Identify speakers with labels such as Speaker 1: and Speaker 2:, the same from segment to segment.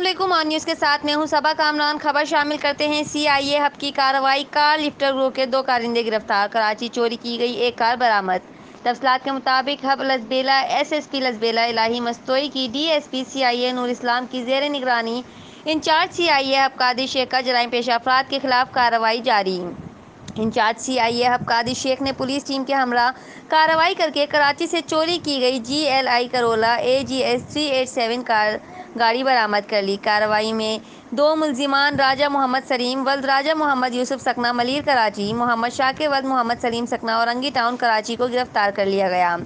Speaker 1: علیکم، آن نیوز کے ساتھ میں ہوں صبا کامران۔ خبر شامل کرتے ہیں سی آئی اے ہب کی کارروائی، کار لفٹر گروہ کے 2 کارندے گرفتار، کراچی چوری کی گئی ایک کار برآمد۔ تفصیلات کے مطابق ہب لسبیلا ایس ایس پی لسبیلا الہی مستوئی کی ڈی ایس پی سی آئی اے نور اسلام کی زیر نگرانی incharge C I a hub قادر شیخ کا جرائم پیشہ افراد کے خلاف کارروائی جاری۔ Incharge C I a hub قادر شیخ نے پولیس ٹیم کے ہمراہ کارروائی کرکے کراچی سے چوری کی گئی جی ایل آئی کرولا AGS 387 گاڑی برآمد کر لی۔ کارروائی میں 2 ملزمان راجہ محمد سلیم ولد راجہ محمد یوسف سکنہ ملیر کراچی، محمد شاکر ولد محمد سلیم سکنہ اورنگی ٹاؤن کراچی کو گرفتار کر لیا گیا۔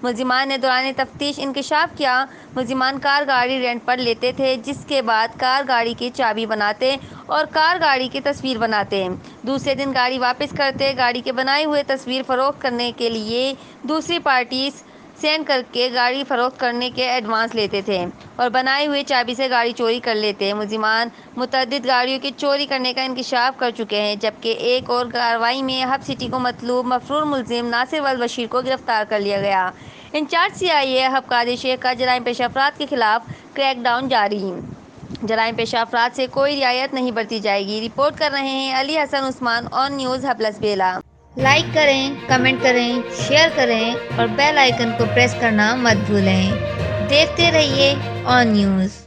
Speaker 1: ملزمان نے دوران تفتیش انکشاف کیا ملزمان کار گاڑی رینٹ پر لیتے تھے، جس کے بعد کار گاڑی کی چابی بناتے اور کار گاڑی کی تصویر بناتے، دوسرے دن گاڑی واپس کرتے، گاڑی کے بنائے ہوئے تصویر فروخت کرنے کے لیے دوسری پارٹی سینڈ کرکے گاڑی فروخت کرنے کے ایڈوانس لیتے تھے اور بنائی ہوئی چابی سے گاڑی چوری کر لیتے۔ ملزمان متعدد گاڑیوں کی چوری کرنے کا انکشاف کر چکے ہیں، جبکہ ایک اور کارروائی میں ہب سٹی کو مطلوب مفرور ملزم ناصر ولد بشیر کو گرفتار کر لیا گیا۔ Incharge C I a hub قادر شیخ کا جرائم پیشہ افراد کے خلاف کریک ڈاؤن جاری۔ جرائم پیشہ افراد سے کوئی رعایت نہیں برتی جائے گی۔ رپورٹ کر رہے ہیں علی حسن عثمان، آن نیوز ہب لسبیلا۔
Speaker 2: لائک کریں، کمنٹ کریں، شیئر کریں اور بیل آئیکن کو پریس کرنا مت بھولیں۔ دیکھتے رہیے آن نیوز۔